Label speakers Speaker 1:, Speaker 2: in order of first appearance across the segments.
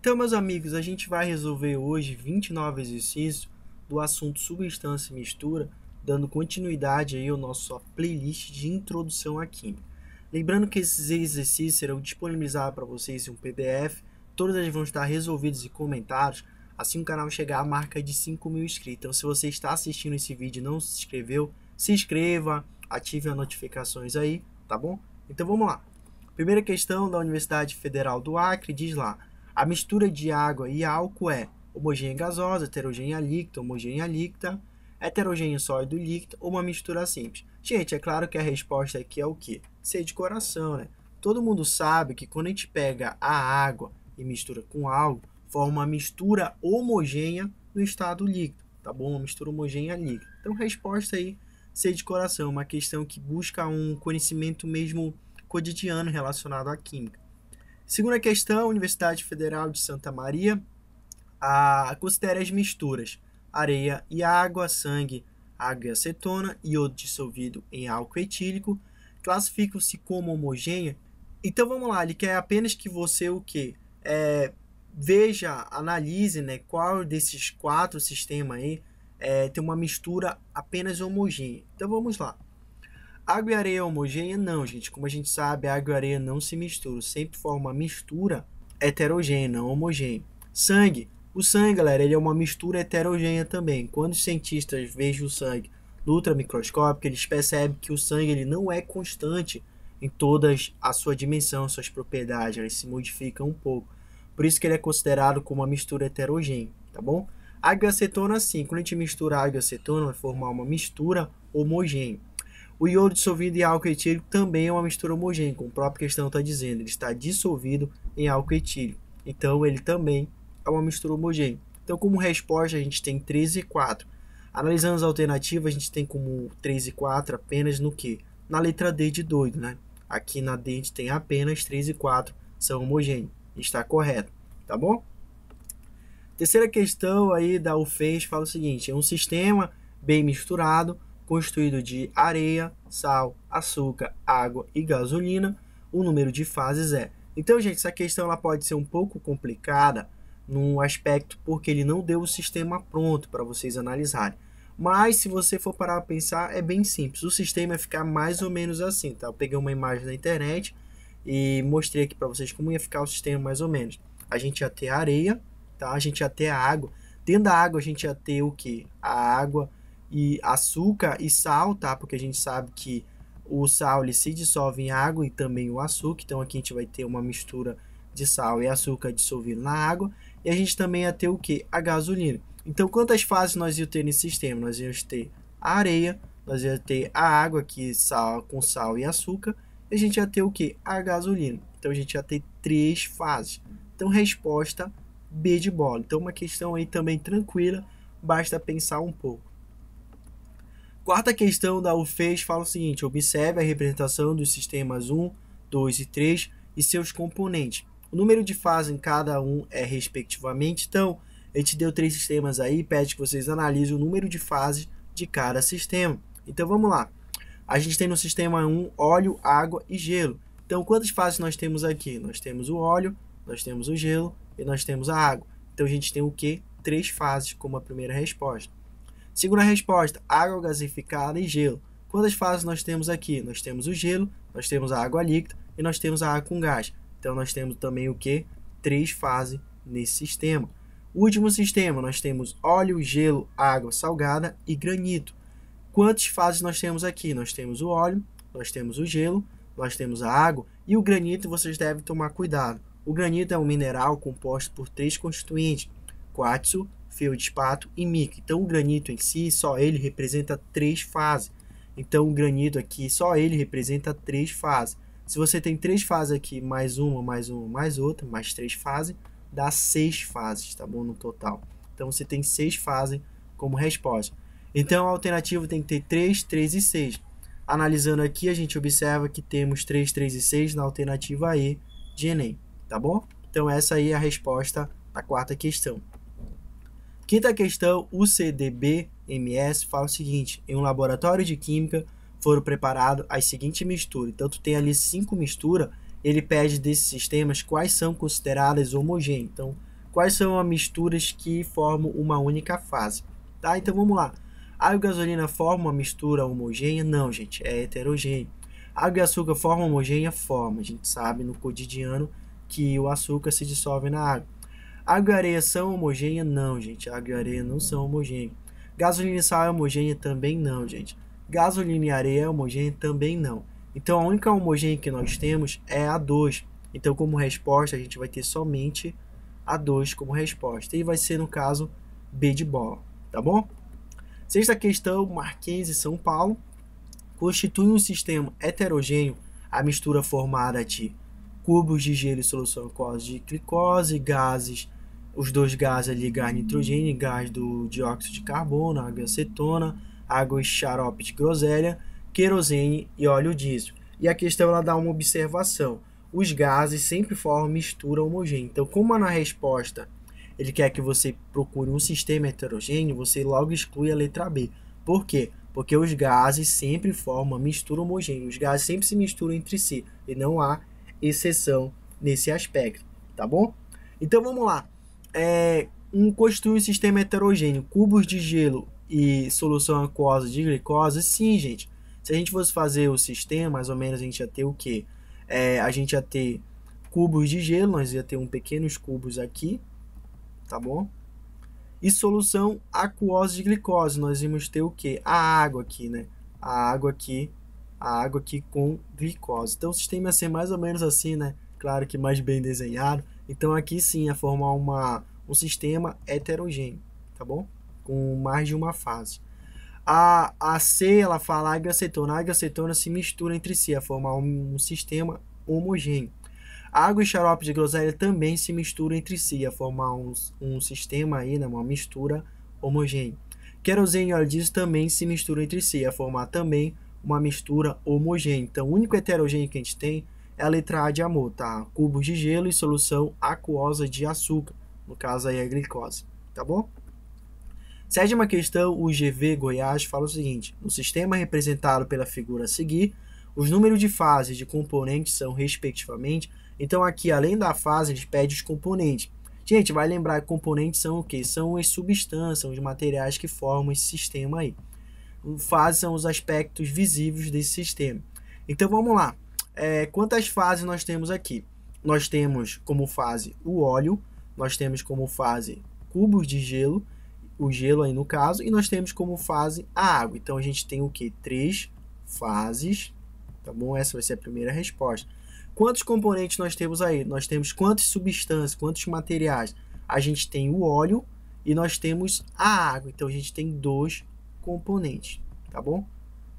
Speaker 1: Então, meus amigos, a gente vai resolver hoje 29 exercícios do assunto substância e mistura, dando continuidade aí ao nosso playlist de introdução à química. Lembrando que esses exercícios serão disponibilizados para vocês em um PDF, todos eles vão estar resolvidos e comentados, assim o canal chegar à marca de 5.000 inscritos. Então, se você está assistindo esse vídeo e não se inscreveu, se inscreva, ative as notificações aí, tá bom? Então, vamos lá. Primeira questão da Universidade Federal do Acre diz lá: a mistura de água e álcool é homogênea gasosa, heterogênea líquida, homogênea líquida, heterogênea sólido líquido ou uma mistura simples? Gente, é claro que a resposta aqui é o quê? C de coração, né? Todo mundo sabe que quando a gente pega a água e mistura com algo, forma uma mistura homogênea no estado líquido, tá bom? Uma mistura homogênea líquida. Então, resposta aí, C de coração, uma questão que busca um conhecimento mesmo cotidiano relacionado à química. Segunda questão, Universidade Federal de Santa Maria, considere as misturas: areia e água, sangue, água e acetona, iodo dissolvido em álcool etílico, classificam-se como homogênea. Então vamos lá, ele quer apenas que você o quê? Veja, analise, né, qual desses quatro sistemas aí tem uma mistura apenas homogênea. Então vamos lá. Água e areia homogênea? Não, gente. Como a gente sabe, água e areia não se misturam. Sempre forma uma mistura heterogênea, não homogênea. Sangue. O sangue, galera, ele é uma mistura heterogênea também. Quando os cientistas vejam o sangue no ultramicroscópio, eles percebem que o sangue ele não é constante em toda a sua dimensão, suas propriedades. Ele se modifica um pouco. Por isso que ele é considerado como uma mistura heterogênea, tá bom? Água e acetona, sim. Quando a gente mistura água e acetona, vai formar uma mistura homogênea. O iodo dissolvido em álcool etílico também é uma mistura homogênea, como a própria questão está dizendo. Ele está dissolvido em álcool etílico. Então, ele também é uma mistura homogênea. Então, como resposta, a gente tem 3 e 4. Analisando as alternativas, a gente tem como 3 e 4 apenas no quê? Na letra D de doido, né? Aqui na D a gente tem apenas 3 e 4 são homogêneos. Está correto, tá bom? Terceira questão aí da UFES fala o seguinte: é um sistema bem misturado, constituído de areia, sal, açúcar, água e gasolina. O número de fases é. Então, gente, essa questão ela pode ser um pouco complicada no aspecto porque ele não deu o sistema pronto para vocês analisarem. Mas, se você for parar para pensar, é bem simples. O sistema vai ficar mais ou menos assim, tá? Eu peguei uma imagem na internet e mostrei aqui para vocês como ia ficar o sistema mais ou menos. A gente ia ter areia, tá? A gente ia ter a água. Dentro da água a gente ia ter o quê? A água e açúcar e sal, tá? Porque a gente sabe que o sal ele se dissolve em água e também o açúcar. Então aqui a gente vai ter uma mistura de sal e açúcar dissolvido na água. E a gente também ia ter o que? A gasolina. Então quantas fases nós íamos ter nesse sistema? Nós íamos ter a areia, nós íamos ter a água aqui com sal e açúcar. E a gente ia ter o que? A gasolina. Então a gente ia ter 3 fases. Então resposta B de bola. Então uma questão aí também tranquila, basta pensar um pouco. Quarta questão da UFES fala o seguinte: observe a representação dos sistemas 1, 2 e 3 e seus componentes. O número de fases em cada um é respectivamente. Então, a gente deu 3 sistemas aí, pede que vocês analisem o número de fases de cada sistema. Então, vamos lá. A gente tem no sistema 1 óleo, água e gelo. Então, quantas fases nós temos aqui? Nós temos o óleo, nós temos o gelo e nós temos a água. Então, a gente tem o quê? 3 fases como a primeira resposta. Segunda resposta, água gasificada e gelo. Quantas fases nós temos aqui? Nós temos o gelo, nós temos a água líquida e nós temos a água com gás. Então, nós temos também o quê? 3 fases nesse sistema. O último sistema, nós temos óleo, gelo, água salgada e granito. Quantas fases nós temos aqui? Nós temos o óleo, nós temos o gelo, nós temos a água e o granito vocês devem tomar cuidado. O granito é um mineral composto por 3 constituintes: quartzo, feldspato e mica. Então o granito em si, só ele representa 3 fases. Então o granito aqui, só ele representa 3 fases. Se você tem 3 fases aqui, mais uma, mais outra, mais 3 fases, dá 6 fases, tá bom? No total. Então você tem 6 fases como resposta. Então a alternativa tem que ter 3, 3 e 6. Analisando aqui, a gente observa que temos 3, 3 e 6 na alternativa E de Enem, tá bom? Então essa aí é a resposta da quarta questão. Quinta questão, o CDB-MS fala o seguinte: em um laboratório de química foram preparadas as seguintes misturas. Então, tu tem ali 5 misturas, ele pede desses sistemas quais são consideradas homogêneas. Então, quais são as misturas que formam uma única fase, tá? Então vamos lá. Água e gasolina formam uma mistura homogênea? Não, gente, é heterogêneo. Água e açúcar formam homogênea? Forma. A gente sabe no cotidiano que o açúcar se dissolve na água. Água e areia são homogêneas? Não, gente, água e areia não são homogêneas. Gasolina e sal é homogênea? Também não, gente. Gasolina e areia é homogênea? Também não. Então a única homogênea que nós temos é a 2. Então como resposta a gente vai ter somente a 2 como resposta. E vai ser no caso B de bola, tá bom? Sexta questão, Marquês e São Paulo. Constitui um sistema heterogêneo a mistura formada de cubos de gelo e solução aquosa de glicose, gases, os dois gases ali, gás nitrogênio e gás do dióxido de carbono, água e acetona, água e xarope de groselha, querosene e óleo diesel. E a questão ela dá uma observação. Os gases sempre formam mistura homogênea. Então, como na resposta ele quer que você procure um sistema heterogêneo, você logo exclui a letra B. Por quê? Porque os gases sempre formam uma mistura homogênea. Os gases sempre se misturam entre si e não há exceção nesse aspecto, tá bom? Então vamos lá. Constitui um sistema heterogêneo, cubos de gelo e solução aquosa de glicose? Sim, gente. Se a gente fosse fazer o sistema, mais ou menos a gente ia ter o quê? A gente ia ter cubos de gelo, nós ia ter pequenos cubos aqui, tá bom? E solução aquosa de glicose, nós íamos ter o quê? A água aqui, né? A água aqui com glicose. Então o sistema ia ser mais ou menos assim, né? Claro que mais bem desenhado. Então aqui sim ia formar um sistema heterogêneo, tá bom? Com mais de uma fase. A C, ela fala água e acetona. A água e acetona se misturam entre si a formar um sistema homogêneo. A água e xarope de groselha também se misturam entre si a formar um sistema aí, né, uma mistura homogênea. Querosene e óleo diesel também se misturam entre si a formar também uma mistura homogênea. Então, o único heterogêneo que a gente tem é a letra A de amor, tá? Cubos de gelo e solução aquosa de açúcar. No caso aí é a glicose, tá bom? Sétima questão, o GV Goiás fala o seguinte: no sistema representado pela figura a seguir, os números de fases de componentes são, respectivamente. Então, aqui, além da fase, a gente pede os componentes. Gente, vai lembrar que componentes são o quê? São as substâncias, são os materiais que formam esse sistema aí. Fases são os aspectos visíveis desse sistema. Então, vamos lá. Quantas fases nós temos aqui? Nós temos como fase o óleo, nós temos como fase cubos de gelo, o gelo aí no caso, e nós temos como fase a água. Então, a gente tem o quê? 3 fases, tá bom? Essa vai ser a primeira resposta. Quantos componentes nós temos aí? Nós temos quantas substâncias, quantos materiais? A gente tem o óleo e nós temos a água. Então, a gente tem 2 componentes, tá bom?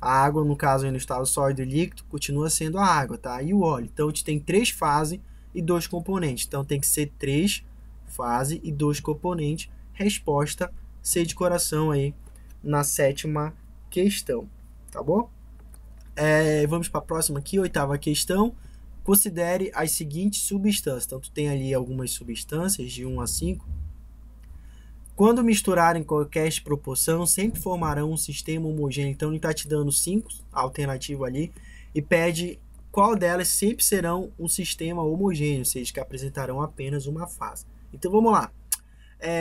Speaker 1: A água, no caso, aí no estado sólido e líquido, continua sendo a água, tá? E o óleo. Então, a gente tem 3 fases e 2 componentes. Então, tem que ser 3 fases e 2 componentes. Resposta C de coração aí na sétima questão, tá bom? Vamos para a próxima aqui, 8ª questão. Considere as seguintes substâncias. Então, tu tem ali algumas substâncias de 1 a 5. Quando misturarem qualquer proporção, sempre formarão um sistema homogêneo. Então, ele está te dando 5 alternativas ali e pede qual delas sempre serão um sistema homogêneo, ou seja, que apresentarão apenas uma fase. Então, vamos lá.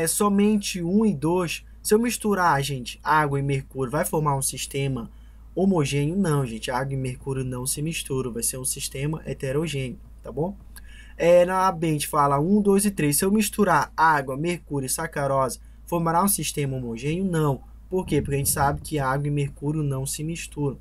Speaker 1: Somente 1 e 2. Se eu misturar, gente, água e mercúrio, vai formar um sistema homogêneo? Não, gente, água e mercúrio não se misturam, vai ser um sistema heterogêneo, tá bom? Na B a gente fala 1, 2 e 3. Se eu misturar água, mercúrio e sacarose, formará um sistema homogêneo? Não. Por quê? Porque a gente sabe que água e mercúrio não se misturam.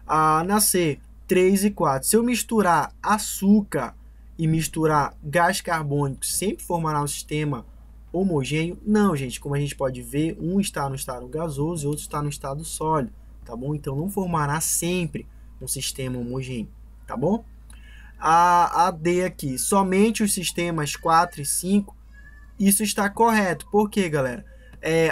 Speaker 1: Na C, 3 e 4. Se eu misturar açúcar e misturar gás carbônico, sempre formará um sistema homogêneo? Não, gente. Como a gente pode ver, um está no estado gasoso e outro está no estado sólido, tá bom? Então, não formará sempre um sistema homogêneo, tá bom? A D aqui, somente os sistemas 4 e 5, isso está correto. Por quê, galera?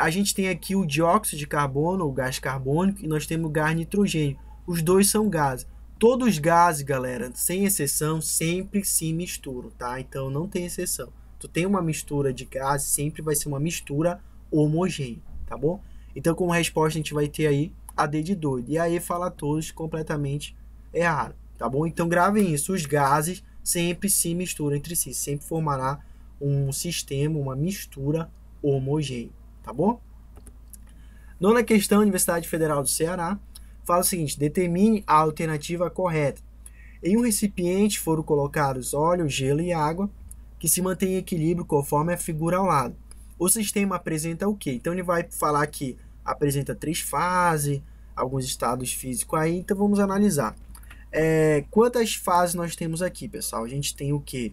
Speaker 1: A gente tem aqui o dióxido de carbono, o gás carbônico, e nós temos o gás nitrogênio. Os dois são gases. Todos os gases, galera, sem exceção, sempre se misturam, tá? Então, não tem exceção. Tu tem uma mistura de gases, sempre vai ser uma mistura homogênea, tá bom? Então, como resposta, a gente vai ter aí a D de doido. E aí, fala todos completamente errado, tá bom? Então, gravem isso. Os gases sempre se misturam entre si. Sempre formará um sistema, uma mistura homogênea, tá bom? Nona questão, Universidade Federal do Ceará, fala o seguinte: determine a alternativa correta. Em um recipiente foram colocados óleo, gelo e água, que se mantém em equilíbrio conforme a figura ao lado. O sistema apresenta o quê? Então ele vai falar que apresenta 3 fases, alguns estados físicos aí, então vamos analisar. Quantas fases nós temos aqui, pessoal? A gente tem o quê?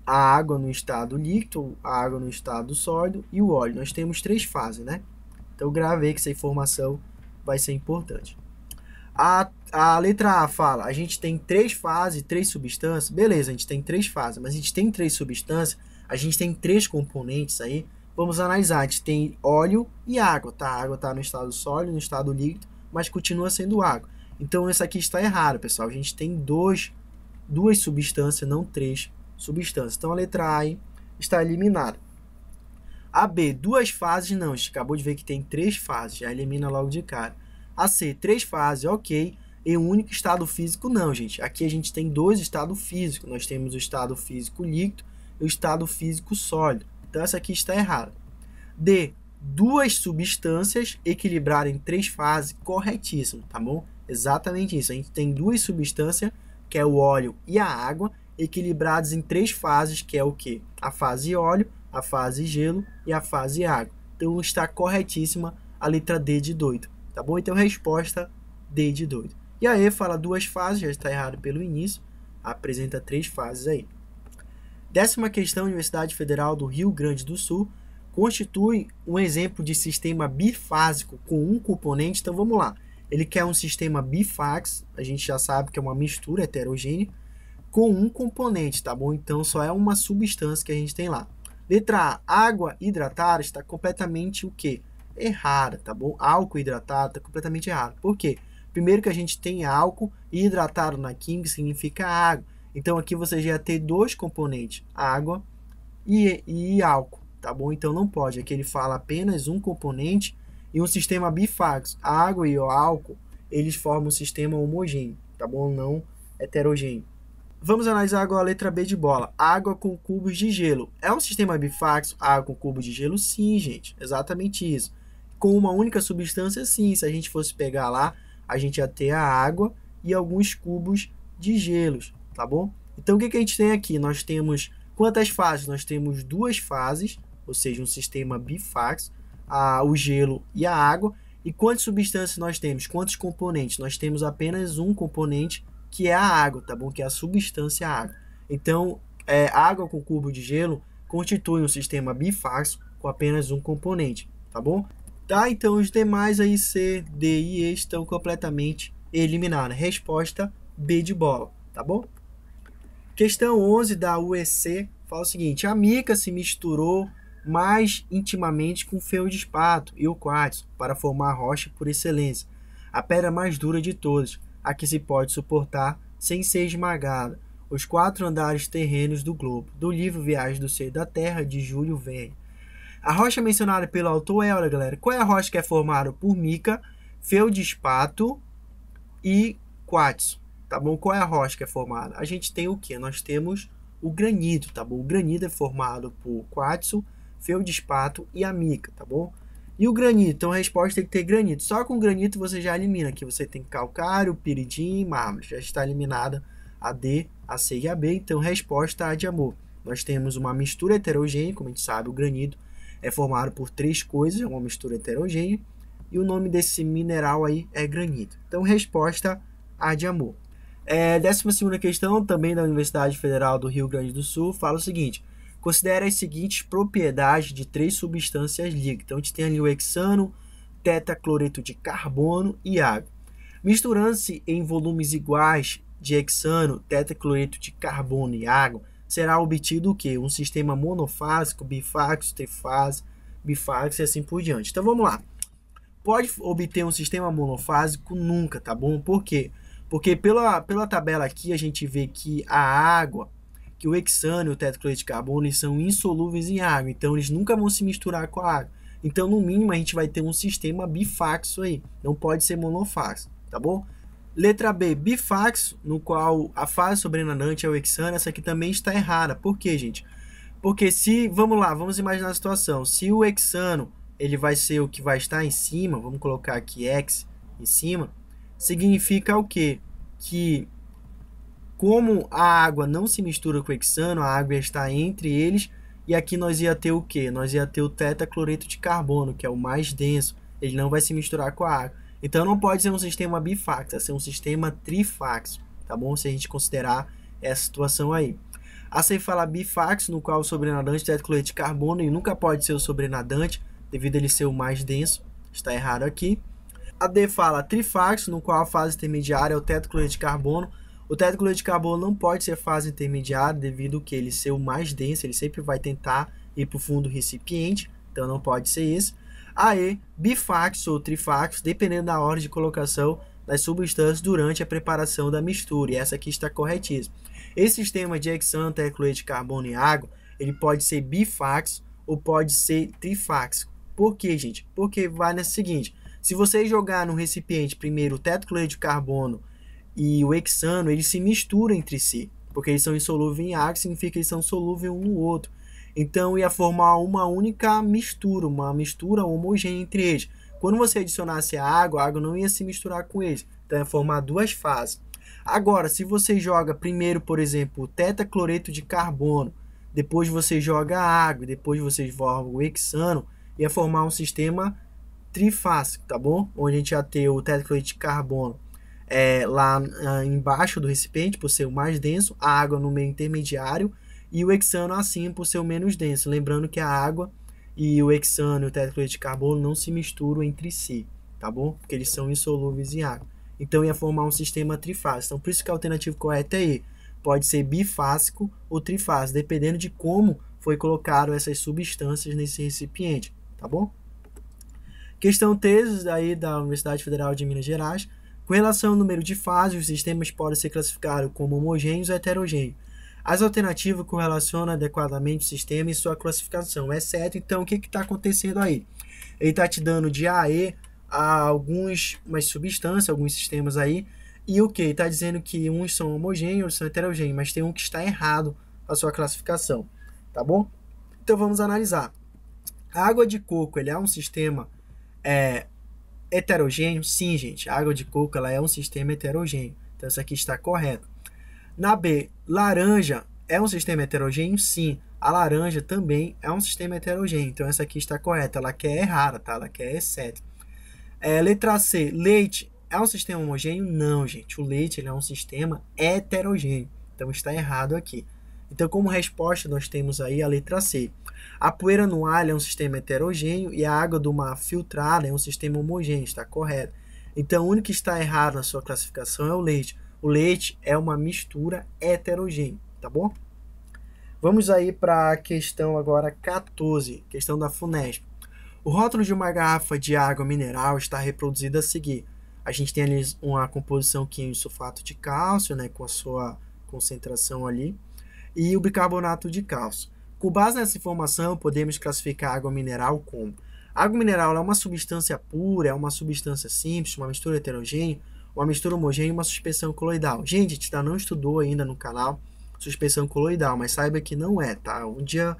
Speaker 1: A água no estado líquido, a água no estado sólido e o óleo. Nós temos 3 fases, né? Então gravei que essa informação vai ser importante. A letra A fala, a gente tem 3 fases, 3 substâncias. Beleza, a gente tem 3 fases, mas a gente tem 3 substâncias, a gente tem 3 componentes aí. Vamos analisar, a gente tem óleo e água, tá? A água está no estado sólido, no estado líquido, mas continua sendo água. Então isso aqui está errado, pessoal. A gente tem duas substâncias, não 3 substâncias. Então a letra A aí está eliminada. A B, 2 fases, não. A gente acabou de ver que tem 3 fases, já elimina logo de cara. A C, 3 fases, ok. E um único estado físico, não, gente. Aqui a gente tem 2 estados físicos. Nós temos o estado físico líquido e o estado físico sólido. Então essa aqui está errada. D, 2 substâncias equilibradas em 3 fases, corretíssimo, tá bom? Exatamente isso. A gente tem 2 substâncias, que é o óleo e a água, equilibradas em 3 fases, que é o quê? A fase óleo, a fase gelo e a fase água. Então está corretíssima a letra D de doido, tá bom? Então resposta D de doido. E a E fala 2 fases, já está errado pelo início, apresenta 3 fases aí. 10ª questão, Universidade Federal do Rio Grande do Sul, constitui um exemplo de sistema bifásico com um componente. Então vamos lá, ele quer um sistema bifásico, a gente já sabe que é uma mistura heterogênea, com um componente, tá bom? Então só é uma substância que a gente tem lá. Letra A, água hidratada está completamente o quê? Errada, tá bom? Álcool hidratado está completamente errado. Por quê? Primeiro que a gente tem álcool e hidratado na química significa água. Então aqui você já ia ter 2 componentes, água e álcool, tá bom? Então não pode, aqui ele fala apenas um componente e um sistema bifásico. A água e o álcool, eles formam um sistema homogêneo, tá bom? Não heterogêneo. Vamos analisar agora a letra B de bola. Água com cubos de gelo. É um sistema bifásico? Água com cubos de gelo? Sim, gente. Exatamente isso. Com uma única substância, sim. Se a gente fosse pegar lá, a gente ia ter a água e alguns cubos de gelos, tá bom? Então, o que a gente tem aqui? Nós temos quantas fases? Nós temos 2 fases, ou seja, um sistema bifásico, o gelo e a água. E quantas substâncias nós temos? Quantos componentes? Nós temos apenas um componente, que é a água, tá bom? Que é a substância água. Então, água com cubo de gelo constitui um sistema bifásico com apenas um componente, tá bom? Tá, então os demais aí, C, D e E, estão completamente eliminados. Resposta B de bola, tá bom? Questão 11 da UEC fala o seguinte: a mica se misturou mais intimamente com o feldspato e o quartzo para formar a rocha por excelência, a pedra mais dura de todas, a que se pode suportar sem ser esmagada, os 4 andares terrenos do globo, do livro Viagem do Seio da Terra, de Júlio Verne. A rocha mencionada pelo autor é, olha galera, qual é a rocha que é formada por mica, feldspato e quartzo, tá bom? Qual é a rocha que é formada? A gente tem o que? Nós temos o granito, tá bom? O granito é formado por quartzo, feldspato e a mica, tá bom? E o granito? Então a resposta tem que ter granito. Só com granito você já elimina. Aqui você tem calcário, piridim e mármore. Já está eliminada a D, a C e a B. Então resposta A de amor. Nós temos uma mistura heterogênea, como a gente sabe, o granito é formado por 3 coisas, é uma mistura heterogênea. E o nome desse mineral aí é granito. Então resposta A de amor. 12ª questão, também da Universidade Federal do Rio Grande do Sul, fala o seguinte: considere as seguintes propriedades de 3 substâncias líquidas. Então, a gente tem ali o hexano, tetacloreto de carbono e água. Misturando-se em volumes iguais de hexano, tetacloreto de carbono e água, será obtido o quê? Um sistema monofásico, bifásico, trifásico, bifásico e assim por diante. Então, vamos lá. Pode obter um sistema monofásico? Nunca, tá bom? Por quê? Porque pela tabela aqui, a gente vê que a água, que o hexano e o tetacloreto de carbono, eles são insolúveis em água, então eles nunca vão se misturar com a água. Então, no mínimo, a gente vai ter um sistema bifásico aí, não pode ser monofásico, tá bom? Letra B, bifax, no qual a fase sobrenadante é o hexano, essa aqui também está errada. Por quê, gente? Porque se, vamos lá, vamos imaginar a situação. Se o hexano, ele vai ser o que vai estar em cima, vamos colocar aqui x em cima, significa o quê? Que como a água não se mistura com o hexano, a água está entre eles, e aqui nós ia ter o quê? Nós ia ter o tetacloreto de carbono, que é o mais denso, ele não vai se misturar com a água. Então não pode ser um sistema bifax, vai ser um sistema trifax, tá bom? Se a gente considerar essa situação aí. A C fala bifax, no qual o sobrenadante é tetacloreto de carbono, e nunca pode ser o sobrenadante, devido a ele ser o mais denso, está errado aqui. A D fala trifax, no qual a fase intermediária é o tetacloreto de carbono. O tetacloreto de carbono não pode ser fase intermediária devido a que ele ser o mais denso, ele sempre vai tentar ir para o fundo do recipiente, então não pode ser isso. A E, bifax ou trifax, dependendo da ordem de colocação das substâncias durante a preparação da mistura, e essa aqui está corretíssima. Esse sistema de hexano, tetacloreto de carbono e água, ele pode ser bifax ou pode ser trifax. Por quê, gente? Porque vai nessa seguinte, se você jogar no recipiente primeiro o tetacloreto de carbono e o hexano, eles se misturam entre si, porque eles são insolúveis em água, significa que eles são solúveis um no outro. Então ia formar uma única mistura, uma mistura homogênea entre eles. Quando você adicionasse a água não ia se misturar com eles, então ia formar duas fases. Agora, se você joga primeiro, por exemplo, o tetacloreto de carbono, depois você joga a água, depois você joga o hexano, ia formar um sistema trifásico, tá bom? Onde a gente ia ter o tetacloreto de carbono lá embaixo do recipiente, por ser o mais denso, a água no meio intermediário e o hexano acima, por ser o menos denso. Lembrando que a água e o hexano e o tetacloreto de carbono não se misturam entre si, tá bom? Porque eles são insolúveis em água. Então ia formar um sistema trifásico. Então por isso que a alternativa correta é E. Pode ser bifásico ou trifásico, dependendo de como foi colocado essas substâncias nesse recipiente, tá bom? Questão 13 aí da Universidade Federal de Minas Gerais. Com relação ao número de fases, os sistemas podem ser classificados como homogêneos ou heterogêneos. As alternativas correlacionam adequadamente o sistema e sua classificação, exceto, então, o que está acontecendo aí? Ele está te dando de A a E umas substâncias, alguns sistemas aí, e o que? Ele está dizendo que uns são homogêneos, outros são heterogêneos, mas tem um que está errado a sua classificação, tá bom? Então, vamos analisar. A água de coco, ele é um sistema heterogêneo? Sim, gente. A água de coco ela é um sistema heterogêneo. Então, isso aqui está correto. Na B, laranja é um sistema heterogêneo? Sim. A laranja também é um sistema heterogêneo. Então, essa aqui está correta. Ela quer errada, tá? Ela quer exceto. Letra C, leite é um sistema homogêneo? Não, gente. O leite ele é um sistema heterogêneo. Então, está errado aqui. Então, como resposta, nós temos aí a letra C. A poeira no alho é um sistema heterogêneo e a água do mar filtrada é um sistema homogêneo, está correto. Então, o único que está errado na sua classificação é o leite. O leite é uma mistura heterogênea, tá bom? Vamos aí para a questão agora 14, questão da FUNESP. O rótulo de uma garrafa de água mineral está reproduzido a seguir. A gente tem ali uma composição química de sulfato de cálcio, né, com a sua concentração ali, e o bicarbonato de cálcio. Com base nessa informação, podemos classificar a água mineral como: a água mineral é uma substância pura, é uma substância simples, uma mistura heterogênea, uma mistura homogênea e uma suspensão coloidal. Gente, a gente não estudou ainda no canal suspensão coloidal, mas saiba que não é, tá? Um dia,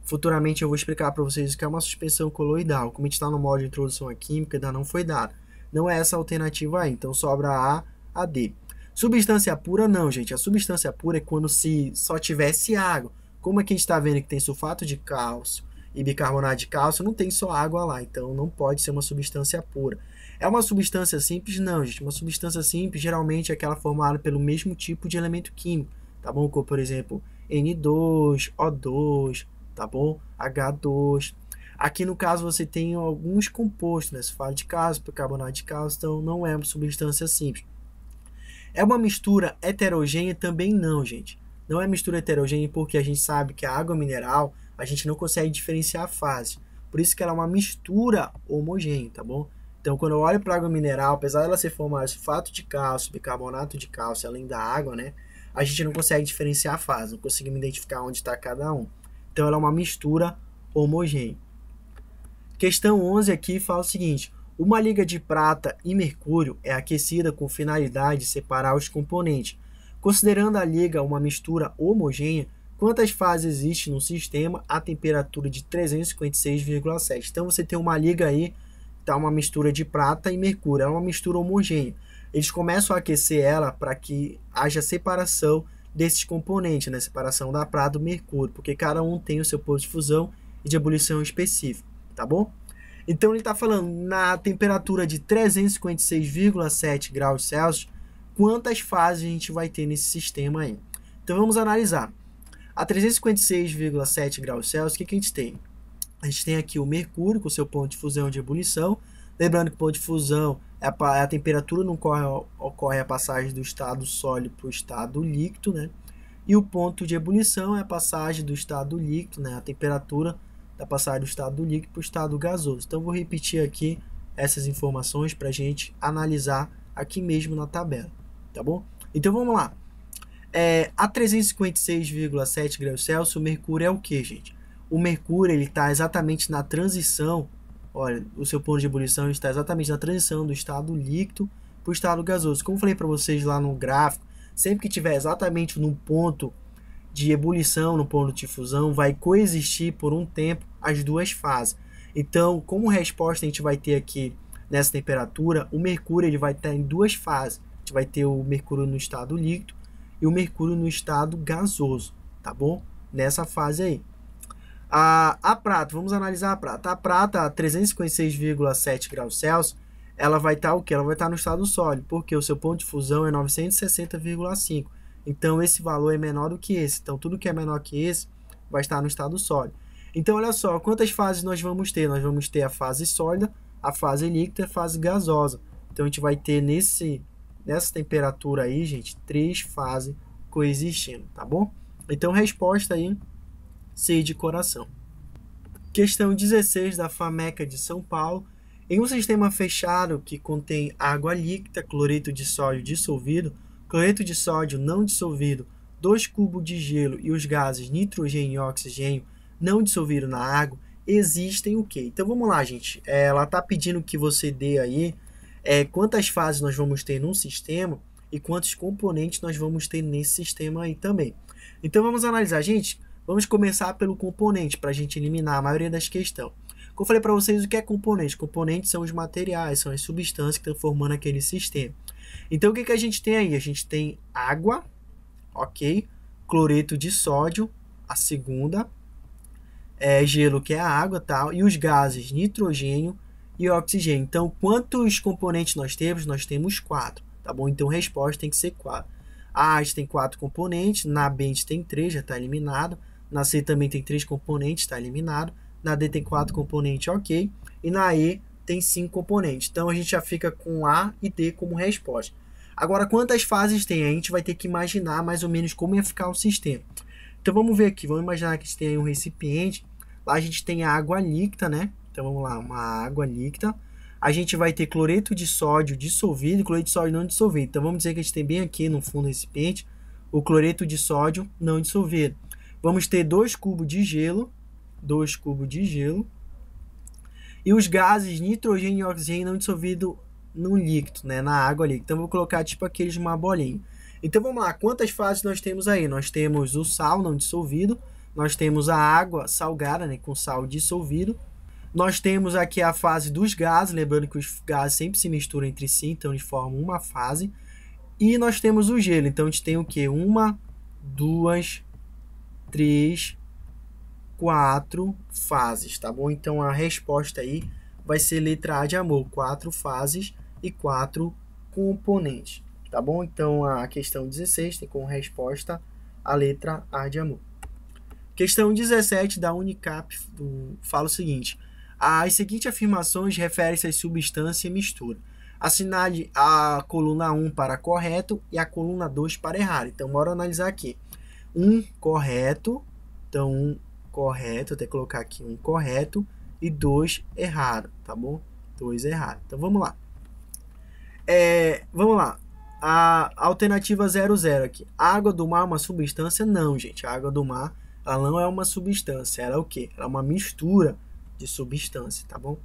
Speaker 1: futuramente, eu vou explicar para vocês o que é uma suspensão coloidal. Como a gente está no módulo de introdução à química, ainda não foi dado. Não é essa alternativa aí, então sobra a D. Substância pura, não, gente. A substância pura é quando se só tivesse água. Como aqui a gente está vendo que tem sulfato de cálcio e bicarbonato de cálcio, não tem só água lá, então não pode ser uma substância pura. É uma substância simples? Não, gente. Uma substância simples geralmente é aquela formada pelo mesmo tipo de elemento químico, tá bom? Como, por exemplo, N2, O2, tá bom? H2. Aqui no caso você tem alguns compostos, né? Sulfato de cálcio, bicarbonato de cálcio, então não é uma substância simples. É uma mistura heterogênea? Também não, gente. Não é mistura heterogênea porque a gente sabe que a água mineral a gente não consegue diferenciar a fase. Por isso que ela é uma mistura homogênea, tá bom? Então, quando eu olho para a água mineral, apesar dela ser formada de sulfato de cálcio, bicarbonato de cálcio, além da água, né? A gente não consegue diferenciar a fase, não conseguimos identificar onde está cada um. Então, ela é uma mistura homogênea. Questão 11 aqui fala o seguinte: Uma liga de prata e mercúrio é aquecida com finalidade de separar os componentes. Considerando a liga uma mistura homogênea, quantas fases existem no sistema a temperatura de 356,7? Então você tem uma liga aí, tá uma mistura de prata e mercúrio, é uma mistura homogênea. Eles começam a aquecer ela para que haja separação desses componentes, né? Separação da prata do mercúrio, porque cada um tem o seu ponto de fusão e de ebulição específico, tá bom? Então ele está falando na temperatura de 356,7 graus Celsius, quantas fases a gente vai ter nesse sistema aí. Então vamos analisar. A 356,7 graus Celsius, o que a gente tem? A gente tem aqui o mercúrio com seu ponto de fusão e de ebulição. Lembrando que o ponto de fusão é a temperatura no qual ocorre a passagem do estado sólido para o estado líquido, né? E o ponto de ebulição é a passagem do estado líquido, né? A temperatura da passagem do estado líquido para o estado gasoso. Então, vou repetir aqui essas informações para a gente analisar aqui mesmo na tabela, tá bom? Então, vamos lá. A 356,7 graus Celsius, o mercúrio é o que, gente? O mercúrio está exatamente na transição, olha, o seu ponto de ebulição está exatamente na transição do estado líquido para o estado gasoso. Como eu falei para vocês lá no gráfico, sempre que tiver exatamente no ponto de ebulição, no ponto de fusão, vai coexistir por um tempo as duas fases. Então, como resposta a gente vai ter aqui nessa temperatura, o mercúrio ele vai estar em duas fases. A gente vai ter o mercúrio no estado líquido e o mercúrio no estado gasoso, tá bom? Nessa fase aí. A prata, vamos analisar a prata. A prata, a 356,7 graus Celsius, ela vai estar o quê? Ela vai estar no estado sólido, porque o seu ponto de fusão é 960,5. Então, esse valor é menor do que esse. Então, tudo que é menor que esse vai estar no estado sólido. Então, olha só, quantas fases nós vamos ter? Nós vamos ter a fase sólida, a fase líquida e a fase gasosa. Então, a gente vai ter nessa temperatura aí, gente, 3 fases coexistindo, tá bom? Então, resposta aí, C de coração. Questão 16 da FAMECA de São Paulo. Em um sistema fechado que contém água líquida, cloreto de sódio dissolvido, cloreto de sódio não dissolvido, 2 cubos de gelo e os gases nitrogênio e oxigênio não dissolvidos na água, existem o quê? Então vamos lá, gente. Ela está pedindo que você dê aí quantas fases nós vamos ter num sistema e quantos componentes nós vamos ter nesse sistema aí também. Então vamos analisar, gente. Vamos começar pelo componente para a gente eliminar a maioria das questões. Como eu falei para vocês, o que é componente? Componentes são os materiais, são as substâncias que estão formando aquele sistema. Então, o que a gente tem aí? A gente tem água, ok? Cloreto de sódio, a segunda. Gelo, que é a água, tal. E os gases, nitrogênio e oxigênio. Então, quantos componentes nós temos? Nós temos 4, tá bom? Então, a resposta tem que ser 4. A gente tem 4 componentes, na B a gente tem 3, já está eliminado. Na C também tem 3 componentes, está eliminado. Na D tem 4 componentes, ok. E na E tem 5 componentes. Então, a gente já fica com A e D como resposta. Agora, quantas fases tem? A gente vai ter que imaginar mais ou menos como ia ficar o sistema. Então, vamos ver aqui. Vamos imaginar que a gente tem um recipiente. Lá a gente tem a água líquida, né? Então, vamos lá. Uma água líquida. A gente vai ter cloreto de sódio dissolvido e cloreto de sódio não dissolvido. Então, vamos dizer que a gente tem bem aqui no fundo do recipiente o cloreto de sódio não dissolvido. Vamos ter 2 cubos de gelo. 2 cubos de gelo. E os gases nitrogênio e oxigênio não dissolvido no líquido, né? Na água líquida. Então, vou colocar tipo aqueles uma bolinha. Então, vamos lá. Quantas fases nós temos aí? Nós temos o sal não dissolvido. Nós temos a água salgada, né? Com sal dissolvido. Nós temos aqui a fase dos gases. Lembrando que os gases sempre se misturam entre si. Então, eles formam uma fase. E nós temos o gelo. Então, a gente tem o quê? 1, 2, 3, 4 fases, tá bom? Então, a resposta aí vai ser letra A de amor. 4 fases e 4 componentes, tá bom? Então, a questão 16 tem como resposta a letra A de amor. Questão 17 da Unicap fala o seguinte. As seguintes afirmações referem-se às substâncias e mistura. Assinale a coluna 1 para correto e a coluna 2 para errado. Então, bora analisar aqui. 1 correto. Então, 1 correto. Vou ter que colocar aqui 1 correto e 2 errado, tá bom? 2 errado. Então, vamos lá. Vamos lá. A alternativa 00 aqui. A água do mar é uma substância? Não, gente. A água do mar, ela não é uma substância. Ela é o quê? Ela é uma mistura de substância, tá bom?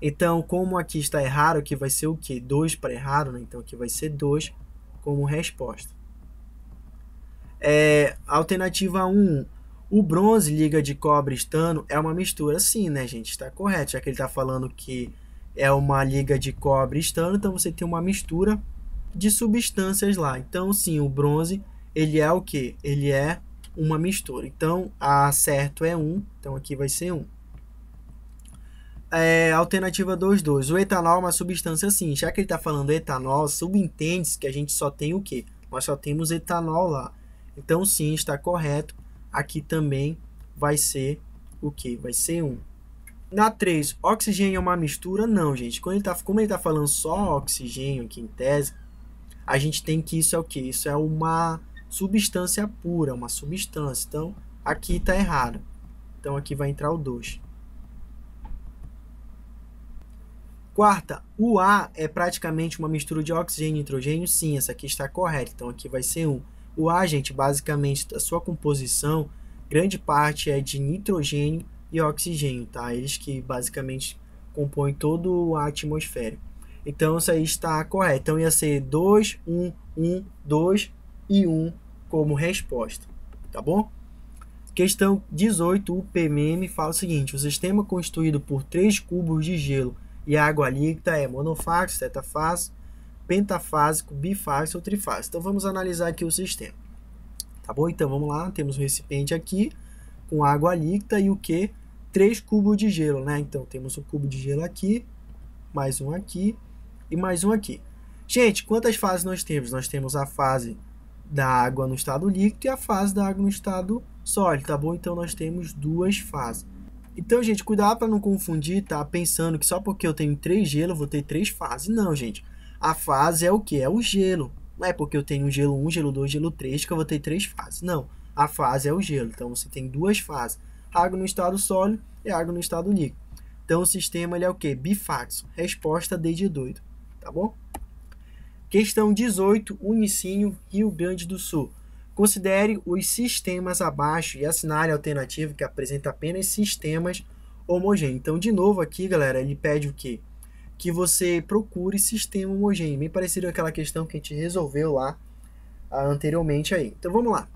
Speaker 1: Então, como aqui está errado, aqui vai ser o quê? 2 para errado, né? Então, aqui vai ser 2 como resposta. Alternativa 1. O bronze, liga de cobre estano, é uma mistura. Sim, né, gente? Está correto, já que ele está falando que é uma liga de cobre estano, então você tem uma mistura de substâncias lá. Então, sim, o bronze, ele é o quê? Ele é uma mistura. Então, a certo é 1, então aqui vai ser 1. Alternativa 2. O etanol é uma substância sim. Já que ele está falando etanol, subentende-se que a gente só tem o quê? Nós só temos etanol lá. Então, sim, está correto. Aqui também vai ser o quê? Vai ser 1. Na 3, oxigênio é uma mistura? Não, gente. Como ele está falando só oxigênio aqui em tese, a gente tem que isso é o quê? Isso é uma substância pura, uma substância. Então, aqui está errado. Então, aqui vai entrar o 2. Quarta, o A é praticamente uma mistura de oxigênio e nitrogênio? Sim, essa aqui está correta. Então, aqui vai ser 1. O A, gente, basicamente, a sua composição, grande parte é de nitrogênio e oxigênio, tá? Eles que basicamente compõem toda a atmosfera. Então, isso aí está correto. Então, ia ser 2, 1, 1, 2 e 1 como resposta, tá bom? Questão 18, o PMM fala o seguinte: o sistema constituído por 3 cubos de gelo e água líquida é monofásico, tetafásico, pentafásico, bifásico ou trifásico. Então, vamos analisar aqui o sistema. Tá bom? Então, vamos lá. Temos um recipiente aqui com água líquida e o que? 3 cubos de gelo, né? Então, temos um cubo de gelo aqui, mais um aqui e mais um aqui. Gente, quantas fases nós temos? Nós temos a fase da água no estado líquido e a fase da água no estado sólido, tá bom? Então, nós temos 2 fases. Então, gente, cuidado para não confundir, tá? Pensando que só porque eu tenho 3 gelo, eu vou ter 3 fases. Não, gente. A fase é o que? É o gelo. Não é porque eu tenho gelo 1, gelo 2, gelo 3 que eu vou ter 3 fases. Não. A fase é o gelo. Então, você tem 2 fases. Água no estado sólido e água no estado líquido. Então, o sistema ele é o que? Bifásico. Resposta D de doido. Tá bom? Questão 18, Unicínio, Rio Grande do Sul. Considere os sistemas abaixo e assinale a alternativa que apresenta apenas sistemas homogêneos. Então, de novo aqui, galera, ele pede o quê? Que você procure sistema homogêneo. Bem parecido com aquela questão que a gente resolveu lá anteriormente aí. Então, vamos lá.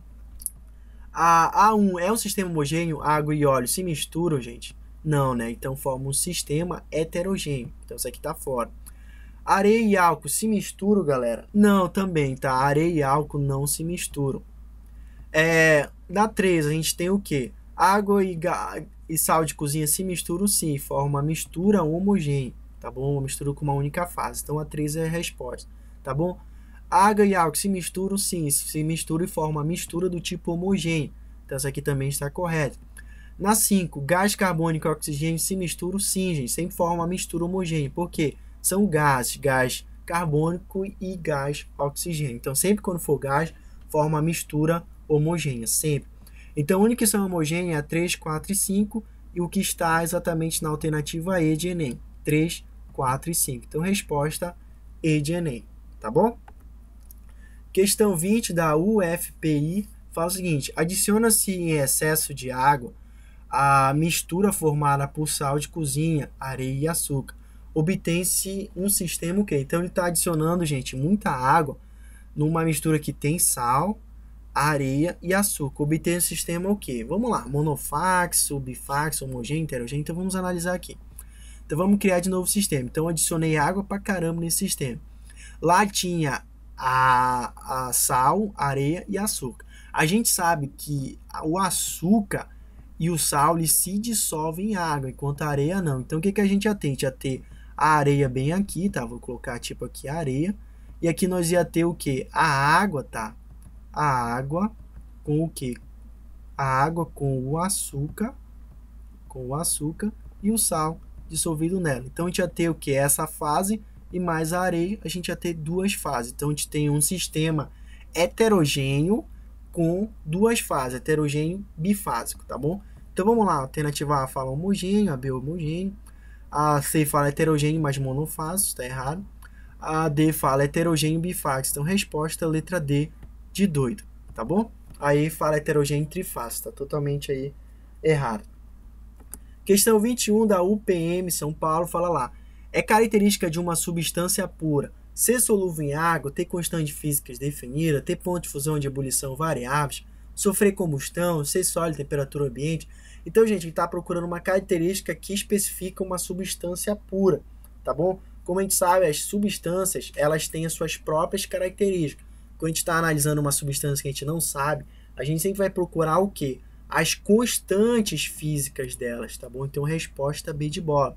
Speaker 1: A A1 é um sistema homogêneo? Água e óleo se misturam, gente? Não, né? Então, forma um sistema heterogêneo. Então, isso aqui tá fora. Areia e álcool se misturam, galera? Não, também, tá? Areia e álcool não se misturam. Na 3, a gente tem o quê? Água e sal de cozinha se misturam sim, forma uma mistura homogênea, tá bom? Uma mistura com uma única fase. Então, a 3 é a resposta, tá bom? Água e álcool se misturam sim, se misturam e formam uma mistura do tipo homogêneo. Então, essa aqui também está correta. Na 5, gás carbônico e oxigênio se misturam sim, gente, sempre forma uma mistura homogênea. Por quê? São gases, gás carbônico e gás oxigênio. Então, sempre quando for gás, forma uma mistura homogênea, sempre. Então, a única que são homogêneas é a 3, 4 e 5, e o que está exatamente na alternativa E de Enem. 3, 4 e 5. Então, resposta E de Enem, tá bom? Questão 20 da UFPI fala o seguinte: adiciona-se em excesso de água a mistura formada por sal de cozinha, areia e açúcar. Obtém-se um sistema o quê? Então, ele está adicionando, gente, muita água numa mistura que tem sal, areia e açúcar. Obter um sistema o quê? Vamos lá, monofásico, bifásico, homogêneo, heterogêneo. Então, vamos analisar aqui. Então, vamos criar de novo o sistema. Então, adicionei água pra caramba nesse sistema. Lá tinha a sal, areia e açúcar. A gente sabe que o açúcar e o sal eles se dissolvem em água, enquanto a areia não. Então, o que a gente ia ter? A gente ia ter a areia bem aqui, tá? Vou colocar tipo aqui a areia. E aqui nós ia ter o quê? A água, tá? A água com o quê? A água com o açúcar e o sal dissolvido nela. Então, a gente ia ter o quê? Essa fase e mais a areia, a gente ia ter 2 fases. Então, a gente tem um sistema heterogêneo com 2 fases, heterogêneo bifásico, tá bom? Então, vamos lá. A alternativa A fala homogêneo, a B homogêneo. A C fala heterogêneo, mas monofásico, está errado. A D fala heterogêneo bifásico. Então, resposta letra D de doido, tá bom? Aí fala heterogêneo trifásico, tá totalmente aí errado. Questão 21 da UPM São Paulo fala lá. É característica de uma substância pura ser solúvel em água, ter constantes físicas definidas, ter ponto de fusão e de ebulição variáveis, sofrer combustão, ser sólido em temperatura ambiente. Então, gente, a gente está procurando uma característica que especifica uma substância pura, tá bom? Como a gente sabe, as substâncias, elas têm as suas próprias características. Quando a gente está analisando uma substância que a gente não sabe, a gente sempre vai procurar o quê? As constantes físicas delas, tá bom? Então, resposta B de bola.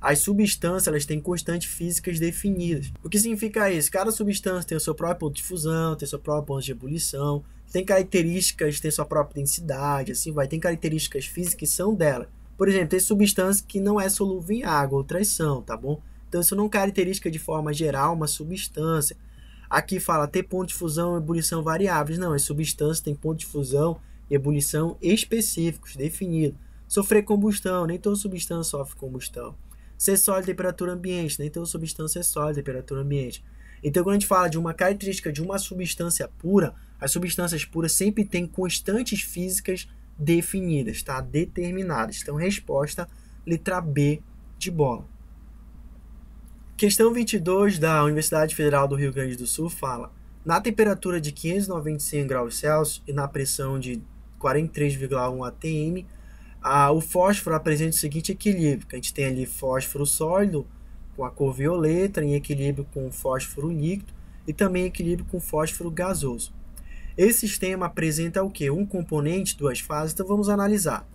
Speaker 1: As substâncias, elas têm constantes físicas definidas. O que significa isso? Cada substância tem o seu próprio ponto de fusão, tem o seu próprio ponto de ebulição, tem características, tem sua própria densidade, assim vai. Tem características físicas que são dela. Por exemplo, tem substância que não é solúvel em água, outras são, tá bom? Então, isso não é característica de forma geral uma substância. Aqui fala ter ponto de fusão e ebulição variáveis. Não, as substâncias têm ponto de fusão e ebulição específicos, definidos. Sofrer combustão, nem toda substância sofre combustão. Ser sólido em temperatura ambiente, nem toda substância é sólida em temperatura ambiente. Então, quando a gente fala de uma característica de uma substância pura, as substâncias puras sempre têm constantes físicas definidas, tá? Determinadas. Então, resposta, letra B de bola. Questão 22 da Universidade Federal do Rio Grande do Sul fala: na temperatura de 595 graus Celsius e na pressão de 43,1 atm, o fósforo apresenta o seguinte equilíbrio, que a gente tem ali fósforo sólido com a cor violeta, em equilíbrio com fósforo líquido e também equilíbrio com fósforo gasoso. Esse sistema apresenta o quê? Um componente, duas fases, então vamos analisar.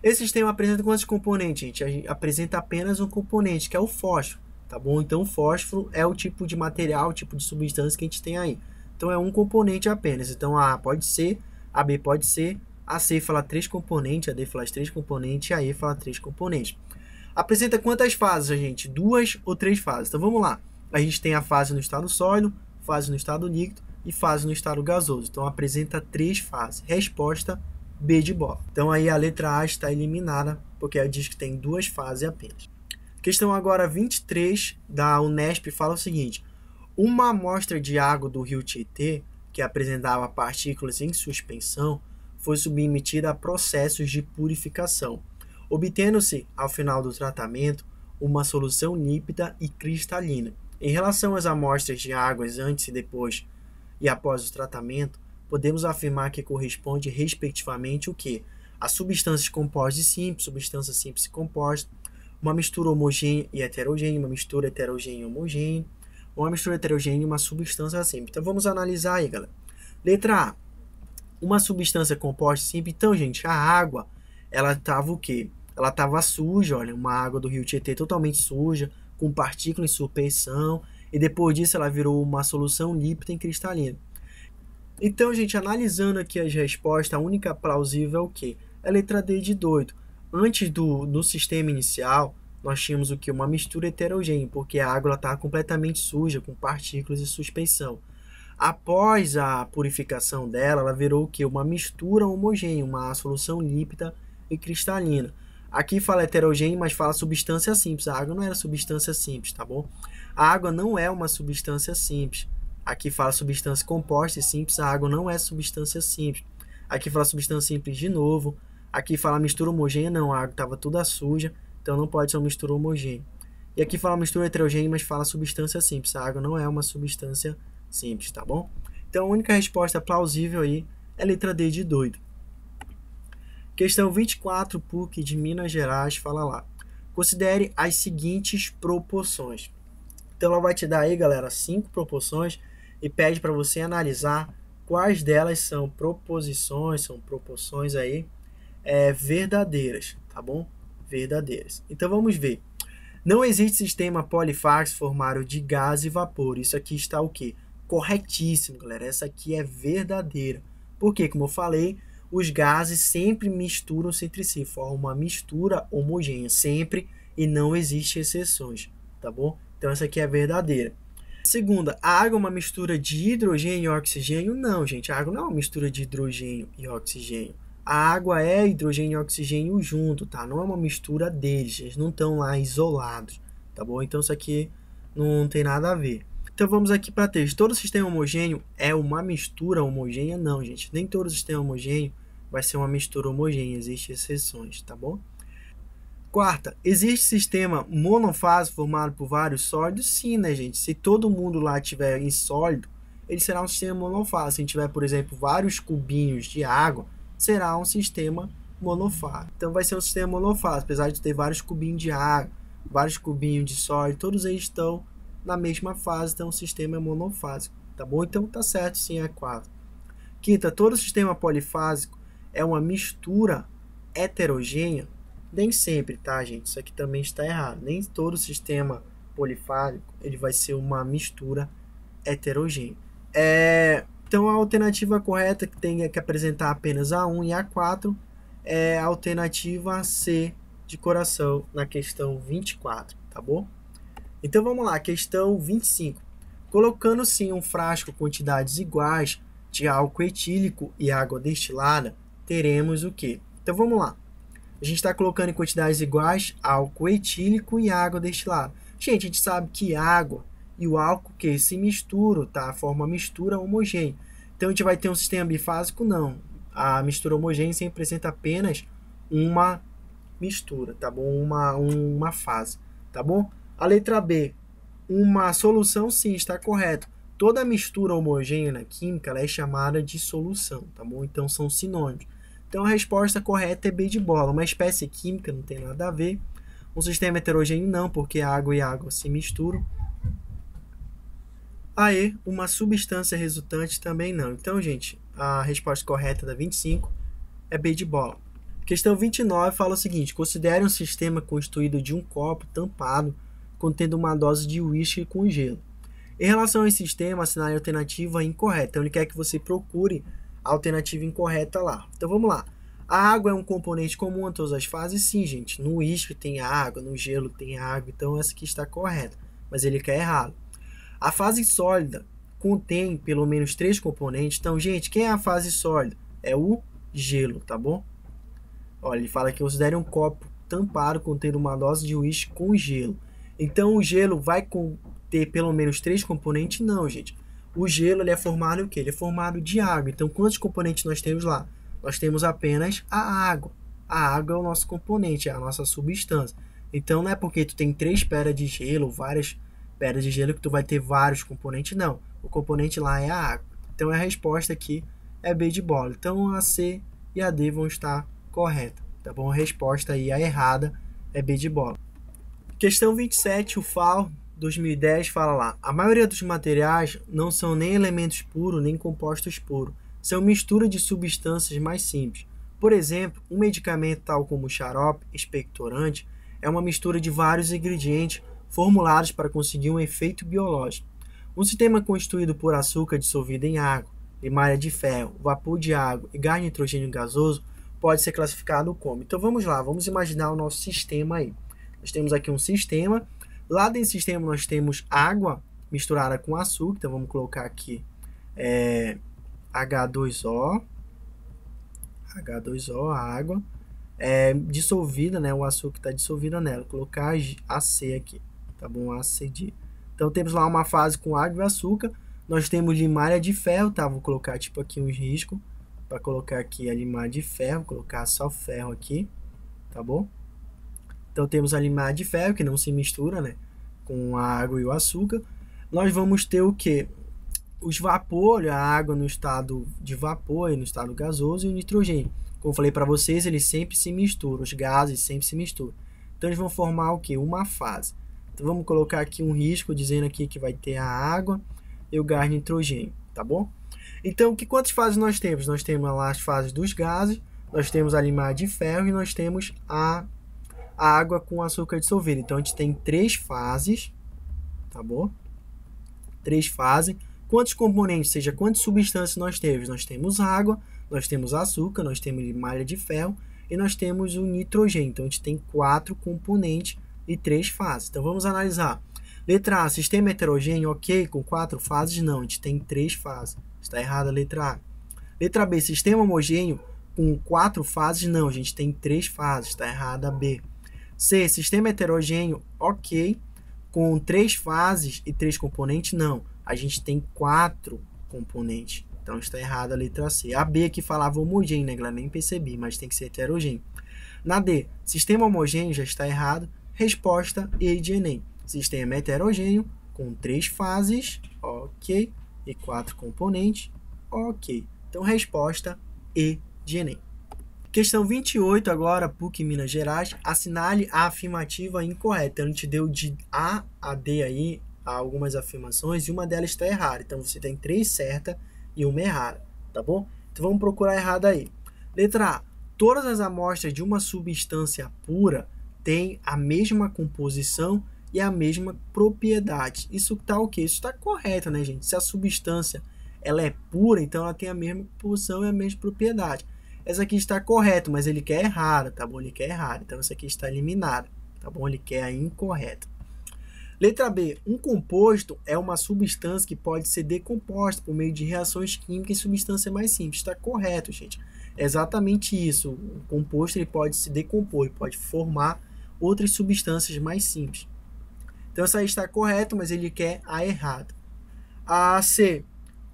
Speaker 1: Esse sistema apresenta quantos componentes, gente? A gente apresenta apenas um componente, que é o fósforo, tá bom? Então o fósforo é o tipo de material, o tipo de substância que a gente tem aí. Então é um componente apenas. Então a A pode ser, a B pode ser, a C fala 3 componentes, a D fala 3 componentes e a E fala 3 componentes. Apresenta quantas fases, gente? 2 ou 3 fases. Então vamos lá. A gente tem a fase no estado sólido, fase no estado líquido e fase no estado gasoso. Então apresenta 3 fases. Resposta B de bola. Então aí a letra A está eliminada, porque ela diz que tem 2 fases apenas. Questão agora 23 da Unesp fala o seguinte: uma amostra de água do rio Tietê, que apresentava partículas em suspensão, foi submetida a processos de purificação, obtendo-se, ao final do tratamento, uma solução límpida e cristalina. Em relação às amostras de águas antes e depois e após o tratamento, podemos afirmar que corresponde respectivamente o quê? A substâncias compostas e simples, substância simples e composta, uma mistura homogênea e heterogênea, uma mistura heterogênea e homogênea, uma mistura heterogênea e uma substância simples. Então vamos analisar aí, galera. Letra A. Uma substância composta simples. Então, gente, a água, ela estava o quê? Ela estava suja, olha, uma água do rio Tietê totalmente suja, com partículas em suspensão, e depois disso ela virou uma solução límpida e cristalina. Então, gente, analisando aqui as respostas, a única plausível é o quê? É a letra D de doido. Antes do sistema inicial, nós tínhamos o quê? Uma mistura heterogênea, porque a água estava completamente suja, com partículas e suspensão. Após a purificação dela, ela virou o quê? Uma mistura homogênea, uma solução límpida e cristalina. Aqui fala heterogêneo, mas fala substância simples. A água não era substância simples, tá bom? A água não é uma substância simples. Aqui fala substância composta e simples. A água não é substância simples. Aqui fala substância simples de novo. Aqui fala mistura homogênea. Não, a água estava toda suja, então não pode ser uma mistura homogênea. E aqui fala mistura heterogênea, mas fala substância simples. A água não é uma substância simples, tá bom? Então a única resposta plausível aí é a letra D de doido. Questão 24, PUC de Minas Gerais, fala lá. Considere as seguintes proporções. Então ela vai te dar aí, galera, 5 proporções e pede para você analisar quais delas são proposições, são proporções aí verdadeiras, tá bom? Verdadeiras. Então vamos ver. Não existe sistema polifásico formável de gás e vapor. Isso aqui está o quê? Corretíssimo, galera. Essa aqui é verdadeira. Porque, como eu falei, os gases sempre misturam-se entre si, formam uma mistura homogênea, sempre, e não existe exceções, tá bom? Então essa aqui é verdadeira. Segunda, a água é uma mistura de hidrogênio e oxigênio? Não, gente, a água não é uma mistura de hidrogênio e oxigênio. A água é hidrogênio e oxigênio junto, tá? Não é uma mistura deles, eles não estão lá isolados, tá bom? Então isso aqui não tem nada a ver. Então vamos aqui para texto. Todo sistema homogêneo é uma mistura homogênea? Não, gente. Nem todo sistema homogêneo vai ser uma mistura homogênea. Existem exceções, tá bom? Quarta, existe sistema monofásico formado por vários sólidos? Sim, né, gente? Se todo mundo lá tiver em sólido, ele será um sistema monofásico. Se tiver, por exemplo, vários cubinhos de água, será um sistema monofásico. Então vai ser um sistema monofásico, apesar de ter vários cubinhos de água, vários cubinhos de sólido, todos eles estão na mesma fase, então o sistema é monofásico, tá bom? Então tá certo, sim, é 4. Quinta, todo sistema polifásico é uma mistura heterogênea? Nem sempre, tá, gente? Isso aqui também está errado. Nem todo sistema polifásico ele vai ser uma mistura heterogênea. Então, a alternativa correta que tem que apresentar apenas A1 e A4 é a alternativa C de coração na questão 24, tá bom? Então, vamos lá, questão 25. Colocando sim um frasco quantidades iguais de álcool etílico e água destilada, teremos o quê? Então, vamos lá. A gente está colocando em quantidades iguais álcool etílico e água destilada. Gente, a gente sabe que água e o álcool que se misturam, tá? Forma uma mistura homogênea. Então a gente vai ter um sistema bifásico? Não. A mistura homogênea sempre apresenta apenas uma mistura, tá bom? Uma fase, tá bom? A letra B, uma solução, sim, está correto. Toda mistura homogênea na química ela é chamada de solução, tá bom? Então são sinônimos. Então a resposta correta é B de bola. Uma espécie química não tem nada a ver. Um sistema heterogêneo não, porque água e água se misturam. Aí, uma substância resultante também não. Então, gente, a resposta correta da 25 é B de bola. Questão 29 fala o seguinte: considere um sistema constituído de um copo tampado contendo uma dose de uísque com gelo. Em relação a esse sistema, assinale a alternativa incorreta. Então, ele quer que você procure a alternativa incorreta lá. Então, vamos lá. A água é um componente comum a todas as fases? Sim, gente. No uísque tem água, no gelo tem água. Então, essa aqui está correta. Mas ele quer errado. A fase sólida contém pelo menos 3 componentes. Então, gente, quem é a fase sólida? É o gelo, tá bom? Olha, ele fala que considere um copo tampado contendo uma dose de uísque com gelo. Então, o gelo vai ter pelo menos 3 componentes? Não, gente. O gelo ele é formado o quê? Ele é formado de água. Então, quantos componentes nós temos lá? Nós temos apenas a água. A água é o nosso componente, é a nossa substância. Então, não é porque tu tem 3 pedras de gelo, várias pedras de gelo, que tu vai ter vários componentes, não. O componente lá é a água. Então, a resposta aqui é B de bola. Então, a C e a D vão estar corretas, tá bom? A resposta aí, a errada, é B de bola. Questão 27, o FAO 2010 fala lá: a maioria dos materiais não são nem elementos puros nem compostos puros, são mistura de substâncias mais simples. Por exemplo, um medicamento tal como xarope expectorante é uma mistura de vários ingredientes formulados para conseguir um efeito biológico. Um sistema constituído por açúcar dissolvido em água, limalha de ferro, vapor de água e gás nitrogênio gasoso pode ser classificado como. Então vamos lá, vamos imaginar o nosso sistema aí. Nós temos aqui um sistema. Lá dentro do sistema nós temos água misturada com açúcar. Então vamos colocar aqui H2O, a água dissolvida, né? O açúcar está dissolvido nela. Vou colocar AC aqui, tá bom? ACD. Então temos lá uma fase com água e açúcar. Nós temos limalha de ferro, tá? Vou colocar tipo aqui uns riscos para colocar aqui a limalha de ferro. Vou colocar só ferro aqui, tá bom? Então temos a limalha de ferro que não se mistura, né, com a água e o açúcar. Nós vamos ter o que? Os vapores, a água no estado de vapor, no estado gasoso, e o nitrogênio. Como eu falei para vocês, eles sempre se misturam, os gases sempre se misturam. Então eles vão formar o que? Uma fase. Então vamos colocar aqui um risco dizendo aqui que vai ter a água e o gás nitrogênio, tá bom? Então, quantas fases nós temos? Nós temos lá as fases dos gases, nós temos a limalha de ferro e nós temos a água com açúcar dissolvido. Então, a gente tem 3 fases, tá bom? 3 fases. Quantos componentes, ou seja, quantas substâncias nós temos? Nós temos água, nós temos açúcar, nós temos limalha de ferro e nós temos o nitrogênio. Então, a gente tem 4 componentes e 3 fases. Então, vamos analisar. Letra A, sistema heterogêneo, ok, com 4 fases? Não, a gente tem 3 fases. Está errada a letra A. Letra B, sistema homogêneo com 4 fases? Não, a gente tem 3 fases. Está errada a B. C, sistema heterogêneo, ok, com 3 fases e 3 componentes? Não, a gente tem 4 componentes. Então está errada a letra C. A B que falava homogêneo, né, galera? Nem percebi, mas tem que ser heterogêneo. Na D, sistema homogêneo já está errado. Resposta E de Enem. Sistema heterogêneo com 3 fases, ok, e 4 componentes, ok. Então, resposta E de Enem. Questão 28 agora, PUC Minas Gerais. Assinale a afirmativa incorreta. Então, ele te deu de A a D aí algumas afirmações e uma delas está errada. Então, você tem 3 certas e uma errada, tá bom? Então, vamos procurar errada aí. Letra A. Todas as amostras de uma substância pura têm a mesma composição e a mesma propriedade. Isso está o quê? Isso está correto, né, gente? Se a substância ela é pura, então ela tem a mesma composição e a mesma propriedade. Essa aqui está correta, mas ele quer errada, tá bom? Ele quer errada. Então, essa aqui está eliminada, tá bom? Ele quer a incorreta. Letra B. Um composto é uma substância que pode ser decomposta por meio de reações químicas em substância mais simples. Está correto, gente. É exatamente isso. O composto ele pode se decompor, ele pode formar outras substâncias mais simples. Então, essa aí está correta, mas ele quer a errada. A C.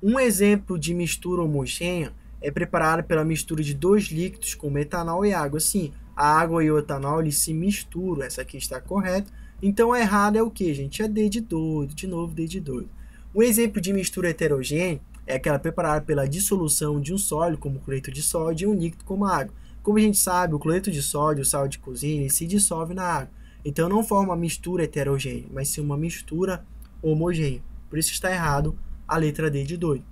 Speaker 1: Um exemplo de mistura homogênea é preparada pela mistura de 2 líquidos como etanol e água. Sim, a água e o etanol eles se misturam. Essa aqui está correta. Então, a errada é o que, gente? É D de doido. De novo, D de doido. Um exemplo de mistura heterogênea é aquela preparada pela dissolução de um sólido, como cloreto de sódio, e um líquido como a água. Como a gente sabe, o cloreto de sódio, o sal de cozinha, ele se dissolve na água. Então, não forma uma mistura heterogênea, mas sim uma mistura homogênea. Por isso está errado a letra D de doido.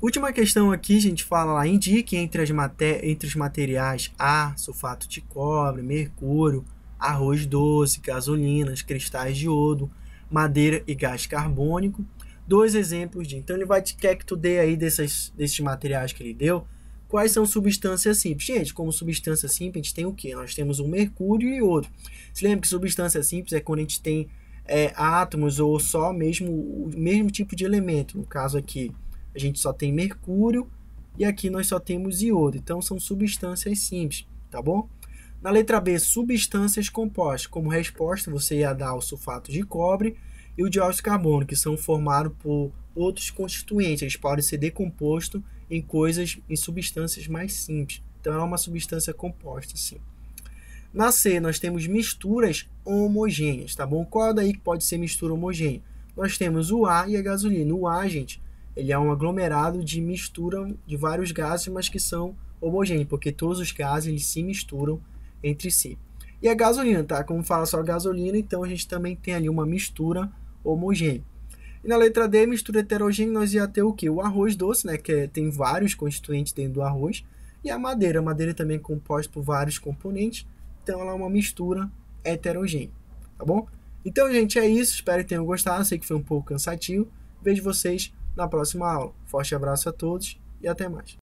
Speaker 1: Última questão aqui, a gente fala lá, indique entre os materiais A, sulfato de cobre, mercúrio, arroz doce, gasolinas, cristais de iodo, madeira e gás carbônico. 2 exemplos de... Então, ele quer que tu dê aí desses materiais que ele deu, quais são substâncias simples. Gente, como substância simples, a gente tem o quê? Nós temos o mercúrio e iodo. Se lembra que substância simples é quando a gente tem átomos ou só mesmo o mesmo tipo de elemento. No caso aqui, a gente só tem mercúrio e aqui nós só temos iodo. Então, são substâncias simples, tá bom? Na letra B, substâncias compostas. Como resposta, você ia dar o sulfato de cobre e o dióxido de carbono, que são formados por outros constituintes. Eles podem ser decompostos em substâncias mais simples. Então, é uma substância composta, sim. Na C, nós temos misturas homogêneas, tá bom? Qual daí que pode ser mistura homogênea? Nós temos o ar e a gasolina. O ar, gente, ele é um aglomerado de mistura de vários gases, mas que são homogêneos, porque todos os gases eles se misturam entre si. E a gasolina, tá? Como fala só gasolina, então a gente também tem ali uma mistura homogênea. E na letra D, mistura heterogênea, nós ia ter o quê? O arroz doce, né? Que tem vários constituintes dentro do arroz. E a madeira. A madeira também é composta por vários componentes. Então, ela é uma mistura heterogênea, tá bom? Então, gente, é isso. Espero que tenham gostado. Sei que foi um pouco cansativo. Vejo vocês na próxima aula. Forte abraço a todos e até mais.